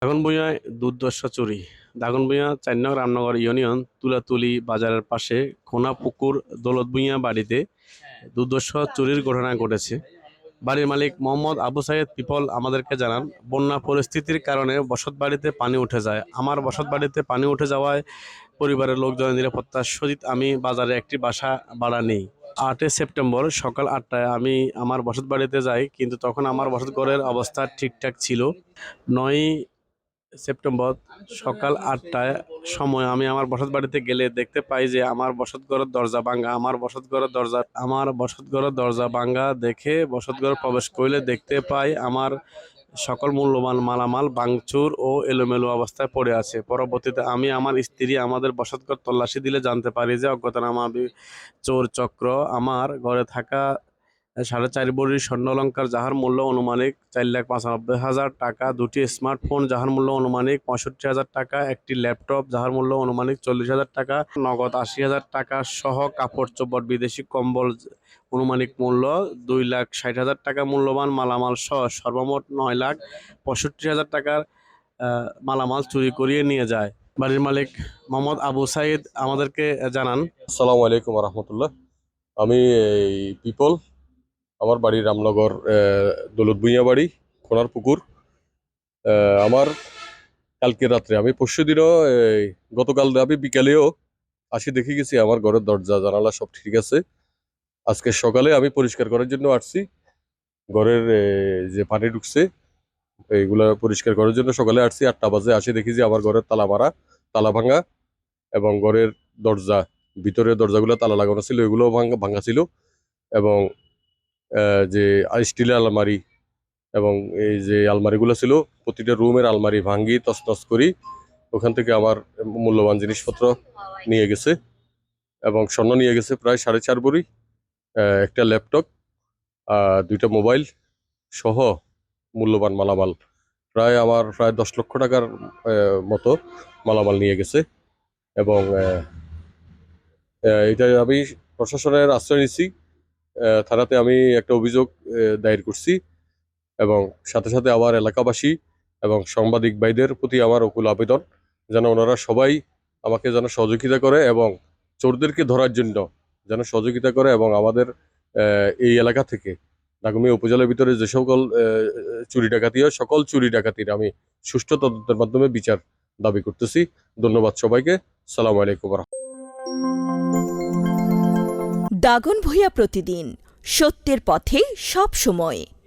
দাগনভূঞায় দুর্দশা চুরি। দাগনভূঞা ৪ নং রামনগর ইউনিয়ন তুলাতুলি বাজারের পাশে খোনাপুকুর দৌলত ভূঁইয়া বাড়িতে দুর্দশা চুরির ঘটনা ঘটেছে। বাড়ির মালিক মোহাম্মদ আবু সাইদ পিপল আমাদেরকে জানান, বন্যা পরিস্থিতির কারণে বসতবাড়িতে পানি উঠে যায়। আমার বসতবাড়িতে পানি উঠে যাওয়ায় পরিবারের লোকজনের নিরাপত্তার সহিত আমি বাজারে একটি বাসা ভাড়া নিই। ৮ সেপ্টেম্বর সকাল ৮টায় আমি আমার বসতবাড়িতে যাই, কিন্তু তখন আমার বসতঘরের অবস্থা ঠিকঠাক ছিল। ৯ সেপ্টেম্বর সকাল ৮টায় সময় আমি আমার বসতবাড়িতে গেলে দেখতে পাই যে আমার বসতঘরের দরজা ভাঙা। আমার বসতঘরের দরজা ভাঙা দেখে বসতঘরে প্রবেশ করলে দেখতে পাই আমার সকল মূল্যবান মালামাল ভাঙচুর ও এলোমেলো অবস্থায় পড়ে আছে। পরবর্তীতে আমি আমার স্ত্রী আমাদের বসতঘর তল্লাশি দিলে জানতে পারি যে অজ্ঞাতনামা চোর চক্র আমার ঘরে থাকা 4.5 ভরি স্বর্ণালংকার যাহার মূল্য আনুমানিক 4,95,000 টাকা, 2টি স্মার্টফোন যাহার মূল্য আনুমানিক 65,000 টাকা, একটি ল্যাপটপ যাহার মূল্য আনুমানিক 40,000 টাকা, নগদ 80,000 টাকা সহ কাপড় চোপড় বিদেশি কম্বল আনুমানিক মূল্য 2,60,000 টাকা মূল্যবান মালামাল সহ সর্বমোট 9,65,000 টাকার মালামাল চুরি করিয়ে নিয়ে যায়। বাড়ির মালিক মোহাম্মদ আবু সাইদ আমাদেরকে জানান, আসসালামু আলাইকুম রহমতুল্লাহ। আমি এই পিপল, আমার বাড়ি রামনগর দৌলত ভূঁইয়া বাড়ি, খোনার পুকুর। আমার কালকে রাত্রে, আমি পরশু দিনও গতকাল আমি বিকালেও আসি, দেখে গেছি আমার ঘরের দরজা জানালা সব ঠিক আছে। আজকে সকালে আমি পরিষ্কার করার জন্য আসছি, ঘরের যে পানি ঢুকছে এইগুলা পরিষ্কার করার জন্য সকালে আসছি। 8টা বাজে আসি, দেখি যে আমার ঘরের তালা মারা, তালা ভাঙা, এবং ঘরের দরজা, ভিতরের দরজাগুলো তালা লাগানো ছিল, এগুলো ভাঙা ছিল। এবং যে স্টিলের আলমারি এবং এই যে আলমারিগুলো ছিল, প্রতিটা রুমের আলমারি ভাঙ্গি তছনছ করি ওখান থেকে আমার মূল্যবান জিনিসপত্র নিয়ে গেছে। এবং স্বর্ণ নিয়ে গেছে প্রায় 4.5 ভরি, একটা ল্যাপটপ, 2টা মোবাইল সহ মূল্যবান মালামাল প্রায় 10 লক্ষ টাকার মতো মালামাল নিয়ে গেছে। এবং এটা আমি প্রশাসনের আশ্রয় নিচ্ছি। থানাতে আমি একটা অভিযোগ দায়ের করছি, এবং সাথে সাথে আমার এলাকাবাসী এবং সাংবাদিক ভাইদের প্রতি আমার আকুল আবেদন যেন ওনারা সবাই আমাকে যেন সহযোগিতা করে এবং চোরদেরকে ধরার জন্য যেন সহযোগিতা করে, এবং আমাদের এই এলাকা থেকে ডাকুমিয়া উপজেলার ভিতরে যে সকল চুরি ডাকাতি হয়, সকল চুরি ডাকাতির আমি সুষ্ঠু তদন্তের মাধ্যমে বিচার দাবি করতেছি। ধন্যবাদ সবাইকে। আসসালামু আলাইকুম। দাগনভূঞা প্রতিদিন, সত্যের পথে সব সময়।